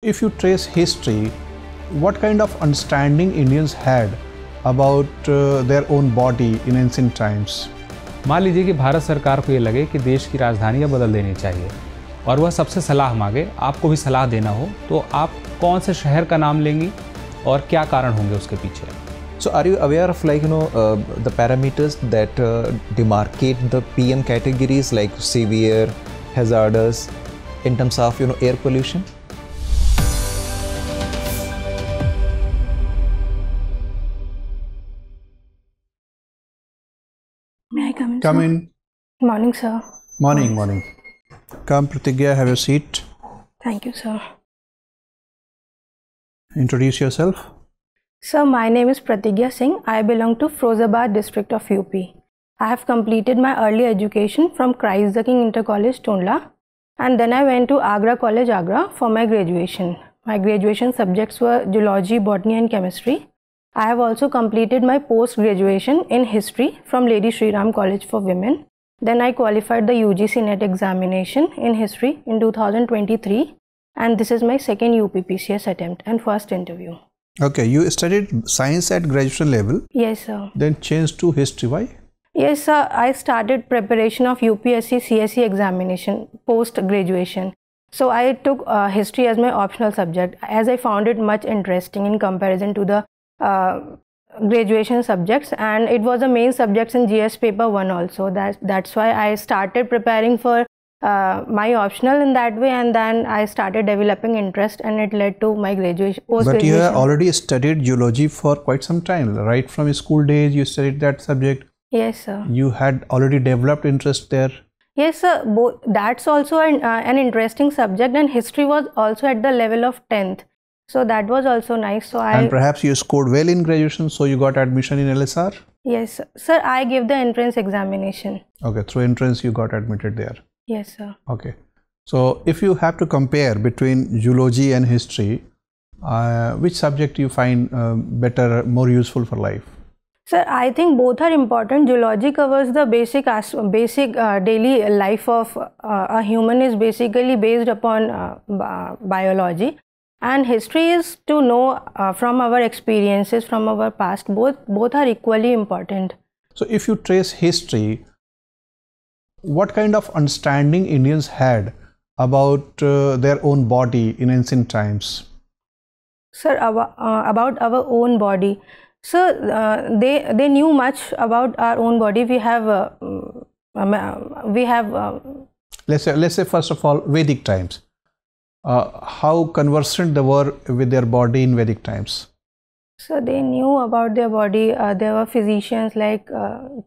if you trace history, what kind of understanding Indians had about their own body in ancient times? मान लीजिए कि भारत सरकार को ये लगे कि देश की राजधानियाँ बदल देनी चाहिए और वह सबसे सलाह मांगे, आपको भी सलाह देना हो, तो आप कौन से शहर का नाम लेंगी और क्या कारण होंगे उसके पीछे? So are you aware of the parameters that demarcate the PM categories like severe, hazardous in terms of air pollution? May I come in? Come sir? in. Morning, sir. Morning. Come, Pratigya, have a seat. Thank you, sir. Introduce yourself. Sir, my name is Pratigya Singh. I belong to Firozabad district of UP. I have completed my early education from Christ the King Inter College, Tondla, and then I went to Agra College, Agra for my graduation. My graduation subjects were zoology, botany and chemistry. I have also completed my post-graduation in history from Lady Shri Ram College for Women. Then I qualified the UGC NET examination in history in 2023, and this is my second UPPCS attempt and first interview. Okay, you studied science at graduation level. Yes, sir. Then changed to history. Why? Yes, sir. I started preparation of UPSC CSE examination post-graduation. So I took history as my optional subject as I found it much interesting in comparison to the graduation subjects, and it was a main subject in GS paper 1 also. That's why I started preparing for my optional in that way, and then I started developing interest, and it led to my graduation. But you have already studied geology for quite some time, right? From school days you studied that subject. Yes, sir. You had already developed interest there. Yes, sir. That's also an interesting subject, and history was also at the level of 10th. So that was also nice. And perhaps you scored well in graduation, so you got admission in LSR? Yes, sir. Sir, I gave the entrance examination. Okay, through entrance you got admitted there. Yes, sir. Okay. So if you have to compare between zoology and history, which subject you find better, more useful for life? Sir, I think both are important. Zoology covers the basic daily life of a human, is basically based upon biology. And history is to know from our experiences, from our past. Both are equally important. So if you trace history, what kind of understanding Indians had about their own body in ancient times? Sir, about our own body. Sir, they knew much about our own body. Let's say first of all Vedic times. How conversant they were with their body in Vedic times? So they knew about their body. There were physicians like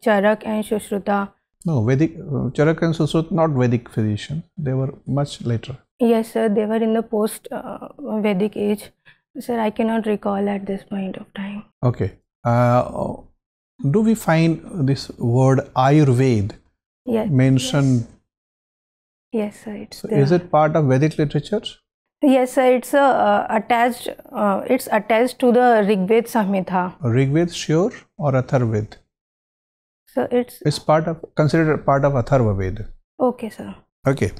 Charak and Sushruta. No, Vedic Charak and Sushruta, not Vedic physicians. They were much later. Yes, sir. They were in the post-Vedic age. Sir, I cannot recall at this point of time. Okay. Do we find this word Ayurveda mentioned? Yes, sir. It's there. Is it part of Vedic literature? Yes, sir. It's attached. It's attached to the Rigved Samhita. Rigved, sure, or Atharvaved? So it's considered part of Atharvaved. Okay, sir. Okay.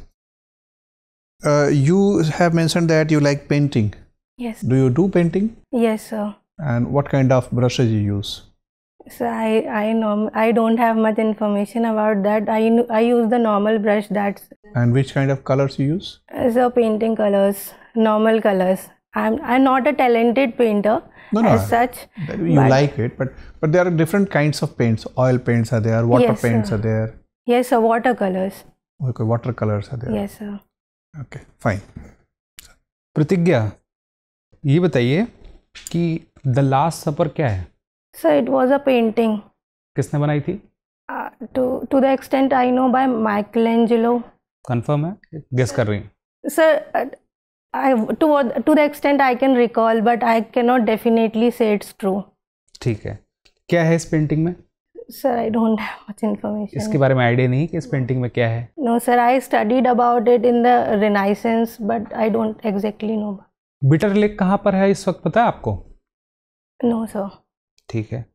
You have mentioned that you like painting. Yes. Do you do painting? Yes, sir. And what kind of brushes you use? So I don't have much information about that. I use the normal brush. And which kind of colors you use? So painting colors, normal colors. I'm not a talented painter as such. You like it, but there are different kinds of paints. Oil paints are there, water paints are there. Yes, sir. Watercolors. Okay, watercolors are there. Yes, sir. Okay, fine. प्रतिज्ञा, ये बताइए कि the last सपर क्या है? Sir, it was a painting. किसने बनाई थी? To the extent I know, by Michelangelo. Confirm है? Guess कर रही हैं? Sir, to the extent I can recall, but I cannot definitely say it's true. ठीक है. क्या है इस पेंटिंग में? Sir, I don't have much information. इसके बारे में आइडिया नहीं कि इस पेंटिंग में क्या है? No, sir. I studied about it in the Renaissance, but I don't exactly know. Bitter lake कहाँ पर है इस वक्त, पता है आपको? No, sir. ठीक है.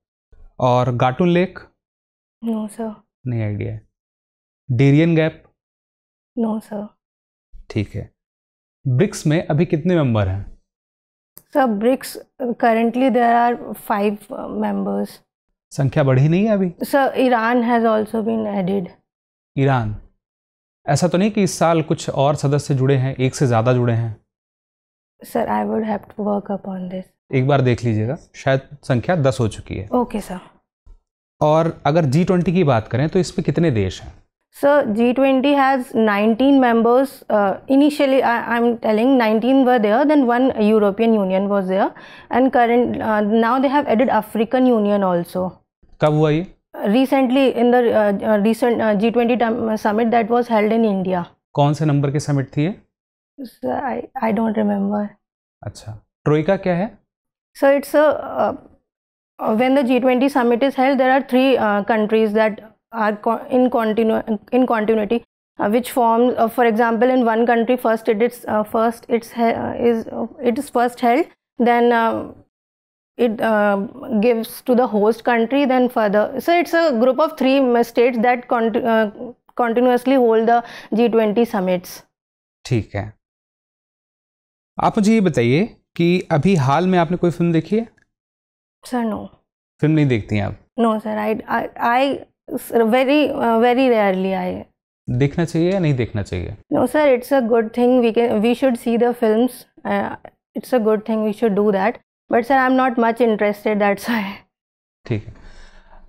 और गाटून लेक? No, sir. नहीं आइडिया है. Darien gap? No, sir. ठीक है. ब्रिक्स में अभी कितने मेंबर हैं? So BRICS, currently there are 5 members. संख्या बढ़ी नहीं है अभी? So Iran has also been added. Iran, ऐसा तो नहीं कि इस साल कुछ और सदस्य जुड़े हैं, एक से ज़्यादा जुड़े हैं? Sir, I would have to work upon this. एक बार देख लीजिएगा, शायद संख्या 10 हो चुकी है। Okay, sir. और अगर G20 की बात करें तो इसमें कितने देश हैं? So G20 has 19 members. Initially, I'm telling 19 were there. Then one European Union was there, and now they have added African Union also. कब हुआ ये? Recently, in the recent G20 summit that was held in India. कौन से number की summit थी ये? So I don't remember. अच्छा, ट्रोइका क्या है? So it's when the G20 summit is held, there are 3 countries that are in continuity, which forms, for example, in one country first it is first held, then it gives to the host country, then further. So it's a group of 3 states that continuously hold the G20 summits. ठीक है, आप मुझे ये बताइए कि अभी हाल में आपने कोई फिल्म देखी है? Sir, no. फिल्म नहीं देखती हैं आप? No, sir. I very rarely I. देखना चाहिए या नहीं देखना चाहिए? No, sir. It's a good thing. We should see the films. It's a good thing. We should do that. But sir, I'm not much interested. That's why. ठीक है,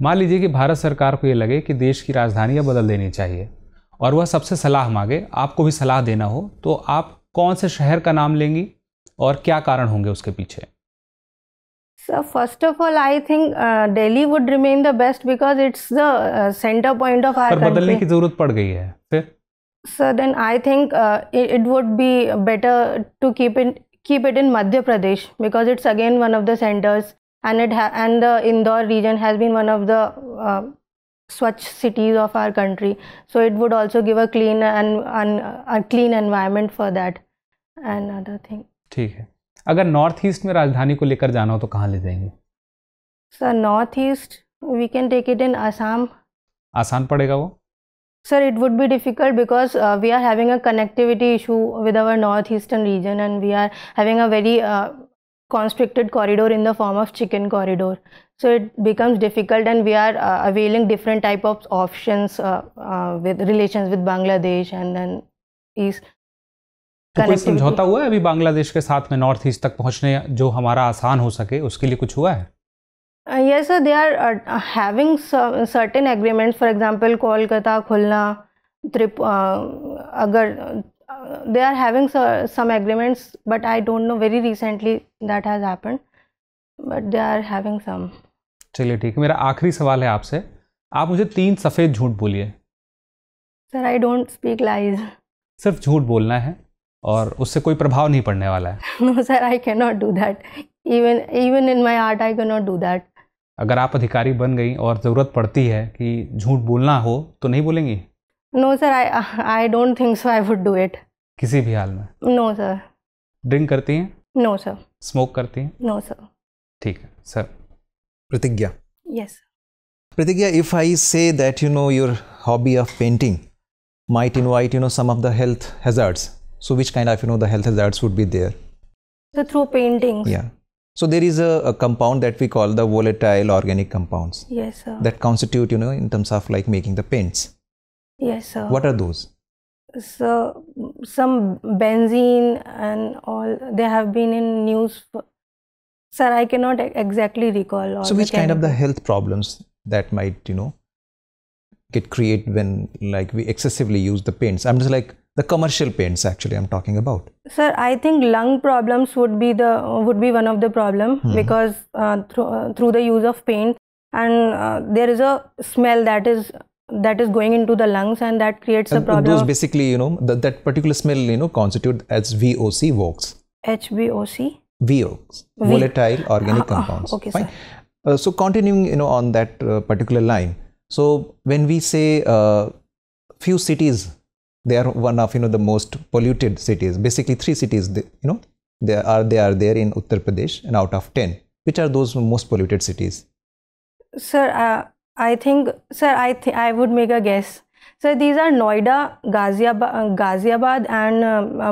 मान लीजिए कि भारत सरकार को ये लगे कि देश की राजधानी बदल देनी चाहिए और वह सबसे सलाह मांगे, आपको भी सलाह देना हो, तो आप कौन से शहर का नाम लेंगी और क्या कारण होंगे उसके पीछे? So first of all, I think Delhi would remain the best because it's the center point of our country. पर बदलने की जरूरत पड़ गई है फिर? So then I think it would be better to keep it in Madhya Pradesh because it's again one of the centers, and the Indore region has been one of the Swachh cities of our country. So it would also give a clean and a clean environment for that. Another thing. ठीक है, अगर north east में राजधानी को लेकर जाना हो तो कहाँ ले जाएंगे? Sir north east we can take it in Assam. आसान पड़ेगा वो? Sir it would be difficult because we are having a connectivity issue with our north eastern region and we are having a very constricted corridor in the form of chicken corridor, so it becomes difficult, and we are availing different type of options with relations with Bangladesh and then east. तो कोई समझौता हुआ है अभी बांग्लादेश के साथ में north east तक पहुंचने जो हमारा आसान हो सके, उसके लिए कुछ हुआ है? Yes sir, they are having certain agreements, for example Kolkata, Khulna, agar they are having some agreements, but I don't know, very recently that has happened, but they are having some. चलिए ठीक है, मेरा आखिरी सवाल है आपसे, आप मुझे 3 सफ़ेद झूठ बोलिए। Sir I don't speak lies. सिर्फ झूठ बोलना है और उससे कोई प्रभाव नहीं पड़ने वाला है। No sir, I can not do that, even in my heart I can not do that. अगर आप अधिकारी बन गई और ज़रूरत पड़ती है कि झूठ बोलना हो तो नहीं बोलेंगी? No sir, I don't think so I would do it. किसी भी हाल में? No sir. ड्रिंक करती हैं? No sir. स्मोक करती हैं? No sir. ठीक है sir. Pratigya. Yes. Pratigya, if I say that your hobby of painting might invite some of the health hazards, so which kind of the health hazards would be there? So through paintings. Yeah. So there is a compound that we call the volatile organic compounds. Yes sir. That constitute in terms of like making the paints. Yes sir. What are those? So some benzene and all, they have been in news. Sir, I cannot exactly recall. So which kind of the health problems that might get created when like we excessively use the paints? I'm just like the commercial paints actually I'm talking about. Sir, I think lung problems would be one of the problem because through the use of paint, and there is a smell that is going into the lungs, and that creates a problem. Those basically that particular smell constitute as VOC, VOCs. HVOC. VOCs, volatile organic compounds. Okay, fine. Sir. So continuing on that particular line, so when we say few cities, they are one of the most polluted cities. Basically 3 cities they are there in Uttar Pradesh, and out of 10, which are those most polluted cities? Sir, I think I would make a guess. So these are Noida, Ghaziabad and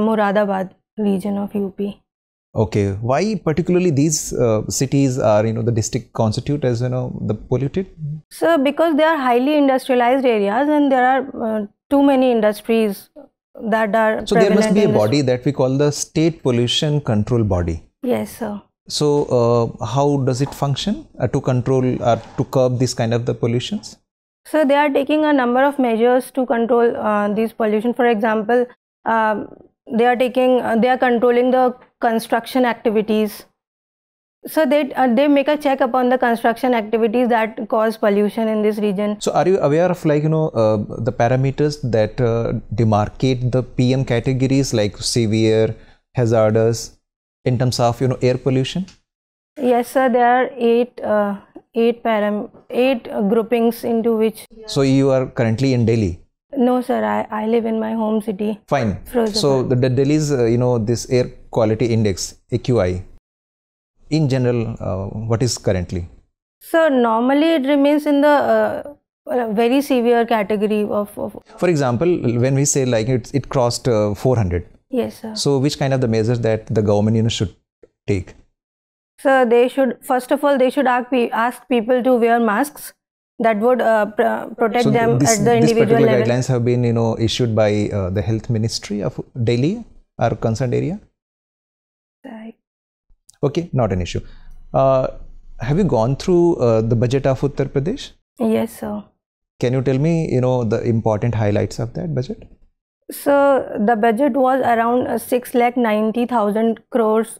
Moradabad. region of UP. Okay, why particularly these cities are, the district constitute as, the polluted? So because they are highly industrialized areas and there are too many industries that are So there must be a prevalent in body that we call the State Pollution Control Body. Yes, sir. So how does it function to control or to curb this kind of the pollutions? So they are taking a number of measures to control these pollution. For example, they are controlling the construction activities. So they make a check upon the construction activities that cause pollution in this region. So are you aware of the parameters that demarcate the PM categories like severe, hazardous in terms of air pollution? Yes, sir. There are eight groupings into which. So you are currently in Delhi? No, sir. I live in my home city. Fine. Firozabad. So the Delhi's this air quality index AQI. In general, what is currently? So normally it remains in the very severe category of. For example, when we say like it crossed 400. Yes, sir. So which kind of the measures that the government should take? So they should, first of all, they should ask people to wear masks. That would protect them at the individual these particular level. guidelines have been issued by the Health Ministry of Delhi, our concerned area. Right. Okay, not an issue. Have you gone through the budget of Uttar Pradesh? Yes, sir. Can you tell me the important highlights of that budget? So the budget was around 6,90,000 crores.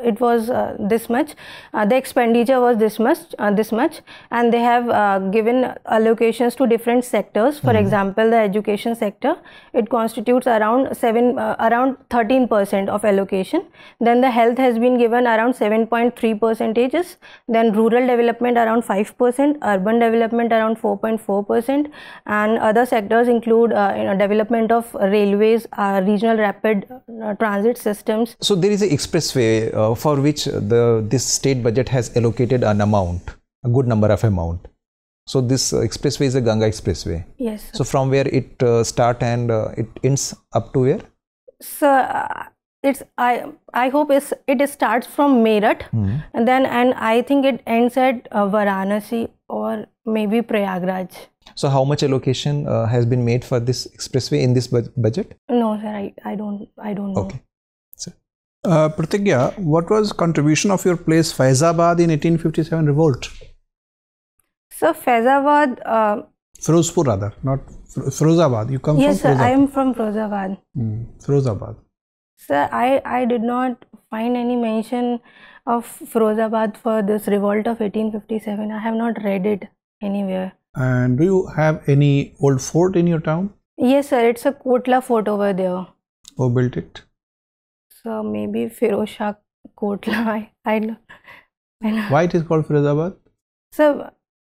It was this much. The expenditure was this much, and they have given allocations to different sectors. For example, the education sector, it constitutes around 13% of allocation. Then the health has been given around 7.3%. Then rural development around 5%, urban development around 4.4%, and other sectors include development of railways, regional rapid transit systems. So there is an expressway for which this state budget has allocated an amount, a good number of amount. So this expressway is a Ganga expressway. Yes, sir. So from where it start and it ends up to where? So I hope it starts from Meerut, and I think it ends at Varanasi or maybe Prayagraj. So how much allocation has been made for this expressway in this budget? No, sir, I don't know. Okay. Pratigya, what was contribution of your place Faizabad in 1857 revolt? So Faizabad. Firozpur rather, not Firozabad. You come yes, from Firozabad. Yes, I am from Firozabad. Firozabad. Sir, I did not find any mention of Firozabad for this revolt of 1857. I have not read it anywhere. And do you have any old fort in your town? Yes, sir. It's a Kotla fort over there. Who built it? So maybe Firoz Shah Kotla. I know. Why it is called Firozabad? So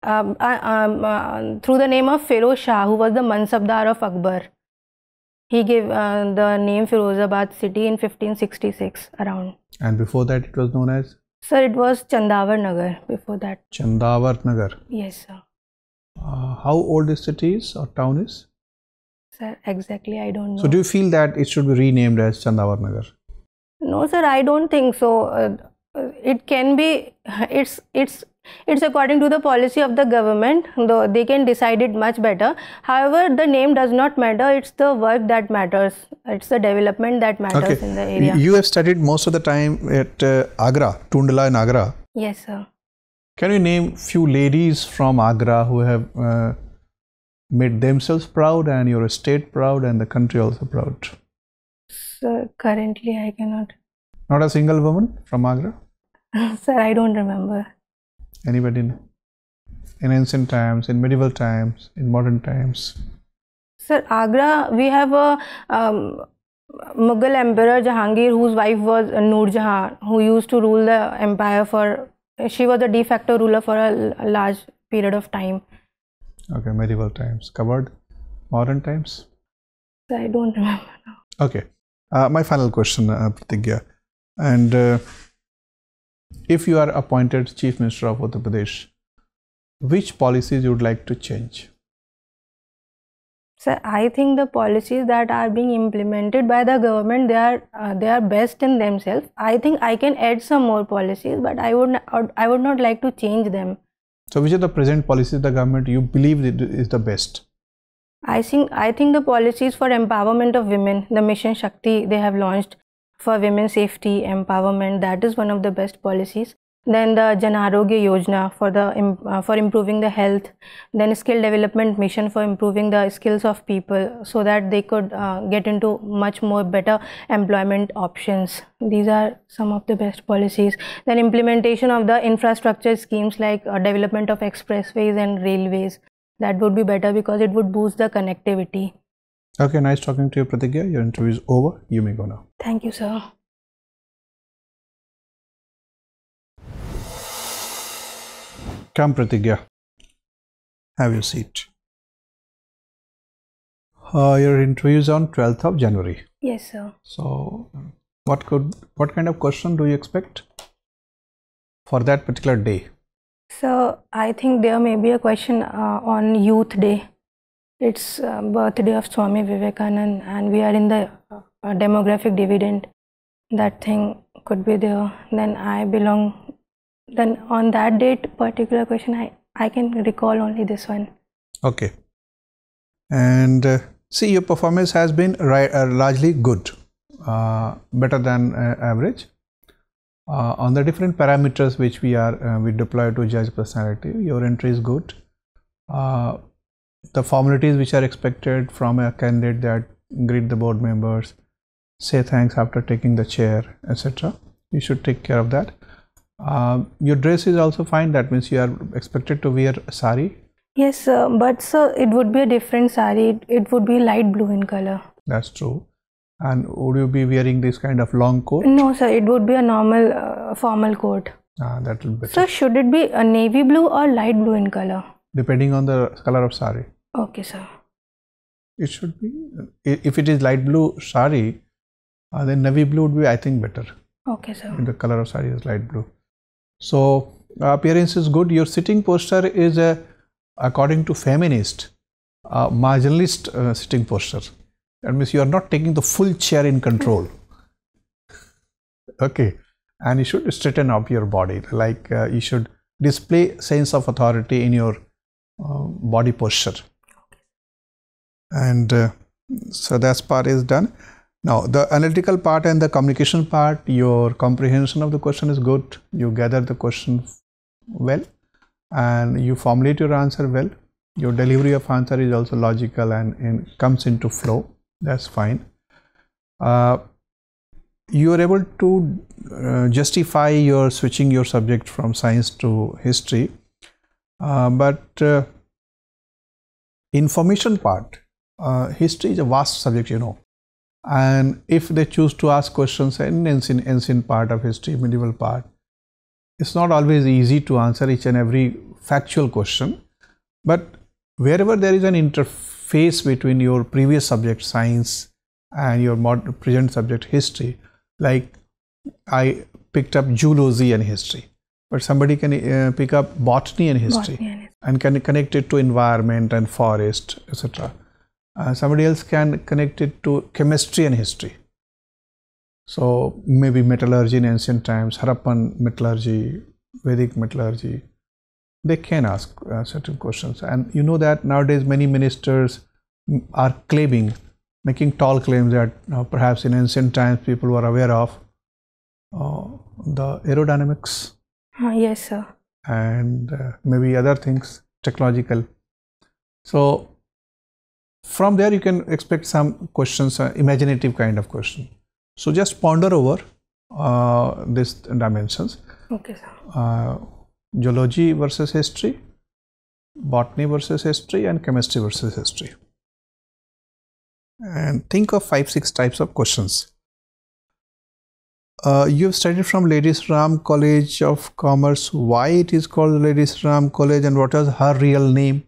through the name of Firoz Shah, who was the Mansabdar of Akbar. He gave the name Firozabad city in 1566 around. And before that it was known as? Sir, it was Chandavar Nagar before that. Chandavar Nagar. Yes, sir. How old this city is or town is? Sir, exactly I don't know. So do you feel that it should be renamed as Chandavar Nagar? No, sir, I don't think so. It can be. It's according to the policy of the government, though they can decide it much better. However, the name does not matter. It's the work that matters. It's the development that matters in the area. You have studied most of the time at Agra, Tundla in Agra. Yes, sir. Can you name few ladies from Agra who have made themselves proud and your state proud and the country also proud? Sir, currently I cannot. Not a single woman from Agra? Sir, I don't remember. Anybody in ancient times, in medieval times, in modern times? Sir, Agra, we have a Mughal Emperor Jahangir, whose wife was Noor Jahan, who used to rule the empire for. She was the de facto ruler for a large period of time. Okay, medieval times. Covered modern times? Sir, I don't remember now. Okay. My final question, Pratigya. And if you are appointed Chief Minister of Uttar Pradesh, which policies you would like to change? So I think the policies that are being implemented by the government, they are best in themselves. I think I can add some more policies, but I would not like to change them. So which are the present policies of the government you believe is the best? I think the policies for empowerment of women, the Mission Shakti they have launched for women's safety, empowerment, that is one of the best policies. Then the Jan Arogya Yojana for improving the health. Then skill development mission for improving the skills of people so that they could get into much more better employment options. These are some of the best policies. Then implementation of the infrastructure schemes like development of expressways and railways. That would be better because it would boost the connectivity. Okay, nice talking to you, Pratigya. Your interview is over. You may go now. Thank you, sir. Come, Pratigya. Have your seat. Your interview is on 12th of January. Yes, sir. So, what kind of question do you expect for that particular day? So, I think there may be a question on Youth Day. It's birthday of Swami Vivekananda, and we are in the demographic dividend. That thing could be there. Then on that date, particular question, I can recall only this one. Okay. And see, your performance has been largely good, better than average. On the different parameters which we deploy to judge personality, your entry is good. The formalities which are expected from a candidate, that greet the board members, say thanks after taking the chair, etc. You should take care of that. Your dress is also fine. That means you are expected to wear sari. Yes, sir. But sir, it would be a different sari. It would be light blue in color. That's true. And would you be wearing this kind of long coat? No, sir. It would be a normal formal coat. That will be better. So should it be a navy blue or light blue in color? Depending on the color of sari. Okay, sir. It should be. If it is light blue sari, then navy blue would be, I think, better. Okay, sir. The color of sari is light blue. So appearance is good. Your sitting posture is according to feminist, marginalist sitting posture. That means you are not taking the full chair in control. Okay. And you should straighten up your body. Like you should display sense of authority in your body posture. And so that part is done. Now the analytical part and the communication part, your comprehension of the question is good. You gather the question well and you formulate your answer well. Your delivery of answer is also logical and comes into flow. That's fine. You are able to justify your switching your subject from science to history. But information part, history is a vast subject, you know. And if they choose to ask questions in ancient part of history, medieval part, it's not always easy to answer each and every factual question. But wherever there is an interface between your previous subject science and your present subject history, like I picked up zoology and history, but somebody can pick up botany and history and can connect it to environment and forest, etc. Somebody else can connect it to chemistry and history. So maybe metallurgy in ancient times, Harappan metallurgy, Vedic metallurgy, they can ask certain questions. And you know that nowadays many ministers are claiming, making tall claims that perhaps in ancient times people were aware of the aerodynamics. Yes, sir. And maybe other things, technological. So from there you can expect some questions, imaginative kind of question. So just ponder over these dimensions. Okay, sir. Zoology versus history, botany versus history, and chemistry versus history. And think of 5-6 types of questions. You've studied from Ladies Ram College of Commerce. Why it is called Ladies Ram College and what is her real name?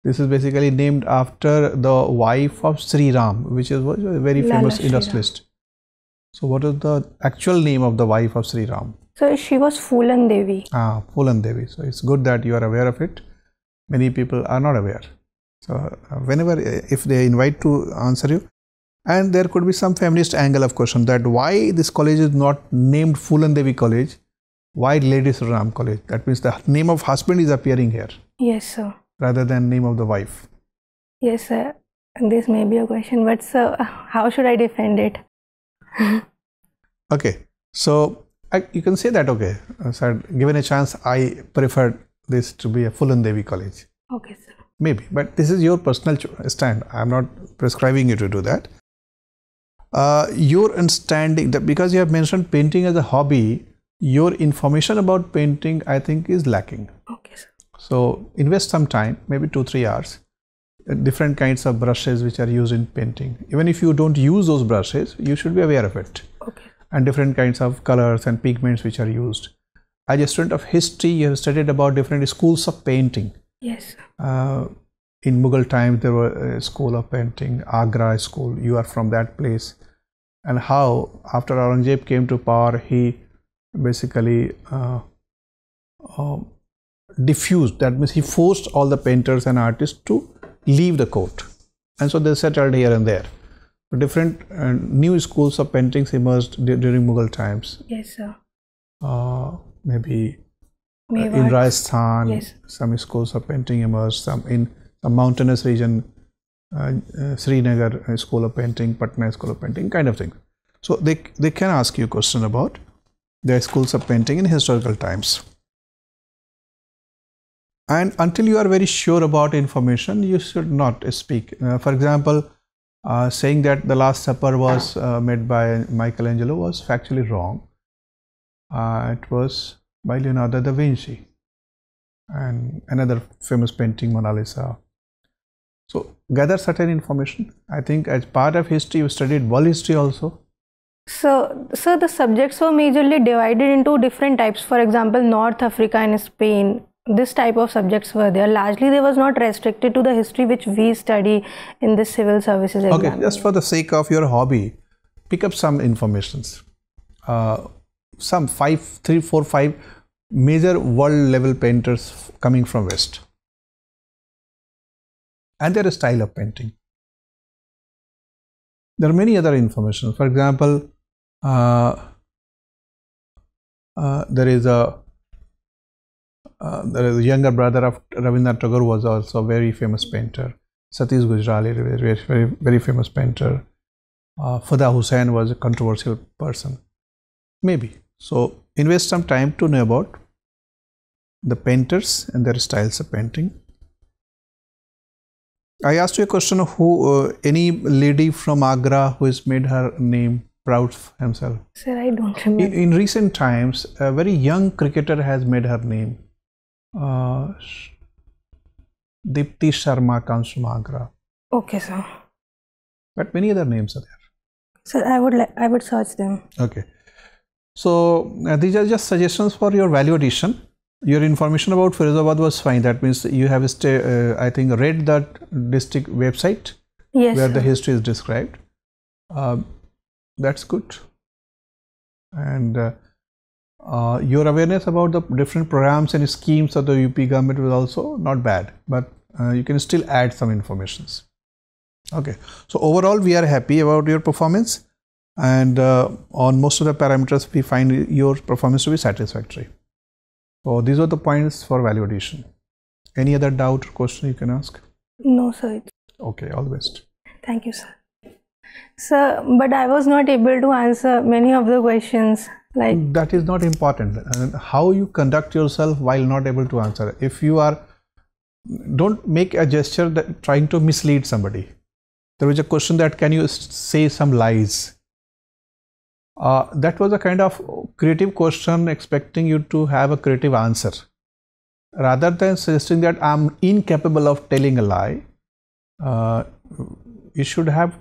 This is basically named after the wife of Sri Ram, which is a very famous industrialist. So what is the actual name of the wife of Sri Ram? So she was Phulan Devi. Phulan Devi. So it's good that you are aware of it. Many people are not aware. So whenever if they invite to answer you, and there could be some feminist angle of question that why this college is not named Phulan Devi College, why Ladies Ram College? That means the name of husband is appearing here. Yes, sir. Rather than name of the wife. Yes, sir. This may be a question, but sir, how should I defend it? Okay, so you can say that, okay, sir, given a chance, I prefer this to be a Phulan Devi College. Okay, sir. Maybe, but this is your personal stand. I am not prescribing you to do that. Your understanding, that because you have mentioned painting as a hobby, your information about painting, I think, is lacking. Okay, sir. So invest some time, maybe 2-3 hours, different kinds of brushes which are used in painting. Even if you don't use those brushes, you should be aware of it. Okay. And different kinds of colors and pigments which are used. As a student of history, you have studied about different schools of painting. Yes. In Mughal times, there were a school of painting, Agra school. You are from that place. And how after Aurangzeb came to power, he basically diffused. That means he forced all the painters and artists to leave the court. And so they settled here and there. Different new schools of paintings emerged during Mughal times. Yes, sir. Maybe in Rajasthan, yes. Some schools of painting emerged, some in a mountainous region, Srinagar school of painting, Patna school of painting, kind of thing. So they can ask you a question about their schools of painting in historical times. And until you are very sure about information, you should not speak. For example, saying that the Last Supper was made by Michelangelo was factually wrong. It was by Leonardo da Vinci and another famous painting, Mona Lisa. So gather certain information. I think as part of history, you studied world history also. So the subjects were majorly divided into different types. For example, North Africa and Spain. This type of subjects were there. Largely, they was not restricted to the history which we study in the civil services exam. Okay, just for the sake of your hobby, pick up some informations. Some 3, 4, 5 major world level painters coming from West. And their style of painting. There are many other information. For example, there is a younger brother of Rabindranath Tagore was also a very famous painter. Satish Gujrali, very famous painter. Fada Hussain was a controversial person. Maybe. So invest some time to know about the painters and their styles of painting. I asked you a question of who, any lady from Agra who has made her name proud of himself. Sir, I don't remember. In recent times, a very young cricketer has made her name. Dipti Sharma comes from Agra. Okay, sir. But many other names are there. Sir, I would search them. Okay. So these are just suggestions for your value addition. Your information about Firozabad was fine. That means you have, I think, read that district website. Yes, where sir. the history is described. That's good. And your awareness about the different programs and schemes of the UP government was also not bad. But you can still add some informations. Okay. So overall, we are happy about your performance. And on most of the parameters, we find your performance to be satisfactory. So these are the points for value addition. Any other doubt or question you can ask? No, sir. Okay, all the best. Thank you, sir. Sir, but I was not able to answer many of the questions. Like that is not important. How you conduct yourself while not able to answer. If you are, don't make a gesture that trying to mislead somebody. There was a question that can you say some lies? That was a kind of creative question expecting you to have a creative answer. Rather than suggesting that I'm incapable of telling a lie, you should have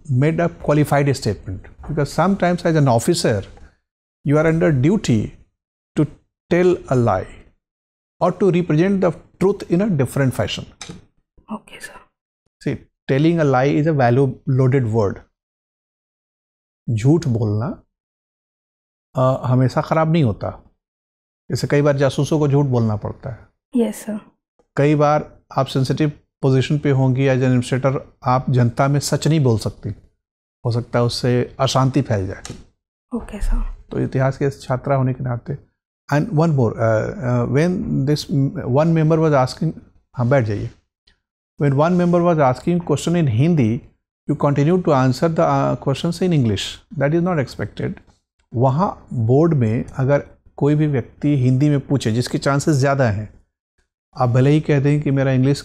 made a qualified statement. Because sometimes as an officer, you are under duty to tell a lie or to represent the truth in a different fashion. Okay, sir. See, telling a lie is a value loaded word. झूठ बोलना हमेशा खराब नहीं होता. जैसे कई बार जासूसों को झूठ बोलना पड़ता है. Yes, sir. कई बार आप सेंसिटिव पोजीशन पे होंगी एज एन एडमिनिस्ट्रेटर, आप जनता में सच नहीं बोल सकती, हो सकता है उससे अशांति फैल जाए। Okay sir. तो इतिहास के छात्रा होने के नाते, and one more, when this one member was asking, हाँ बैठ जाइए, when one member was asking question in Hindi, you continue to answer the questions in English, that is not expected. वहाँ बोर्ड में अगर कोई भी व्यक्ति हिंदी में पूछे, जिसके चांसेस ज़्यादा हैं, आप भले ही कह दें कि मेरा इंग्लिश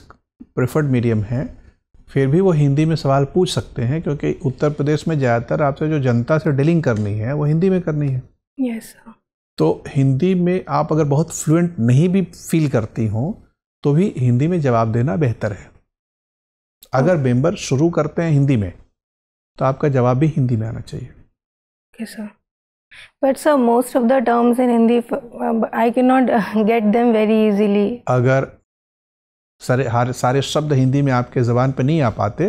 प्रेफर्ड मीडियम है, फिर भी वो हिंदी में सवाल पूछ सकते हैं, क्योंकि उत्तर प्रदेश में ज़्यादातर आपसे जो जनता से डीलिंग करनी है वो हिंदी में करनी है। Yes sir. तो हिंदी में आप अगर बहुत फ्लुएंट नहीं भी फील करती हों तो भी हिंदी में जवाब देना बेहतर है। अगर मेंबर शुरू करते हैं हिंदी में तो आपका जवाब भी हिंदी में आना चाहिए। Okay sir. But sir most of the terms in Hindi I can not get them very easily. अगर सारे शब्द हिंदी में आपके ज़बान पे नहीं आ पाते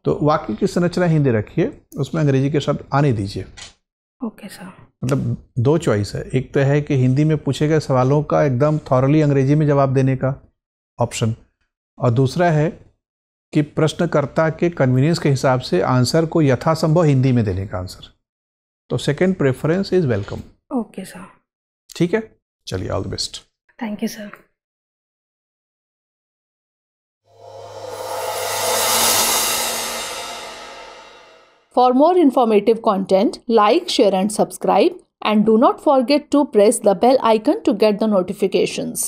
तो वाक्य की संरचना हिंदी रखिए, उसमें अंग्रेजी के शब्द आने दीजिए। Okay sir. मतलब दो चॉइस है, एक तो है कि हिंदी में पूछे गए सवालों का एकदम थॉरली अंग्रेजी में जवाब देने का ऑप्शन, और दूसरा है कि प्रश्नकर्ता के कन्वीनियंस के हिसाब से आंसर को यथासंभव हिंदी में देने का आंसर। तो second preference is welcome. Okay sir. ठीक है, चलिए, all the best. Thank you sir. For more informative content, like, share and subscribe, and do not forget to press the bell icon to get the notifications.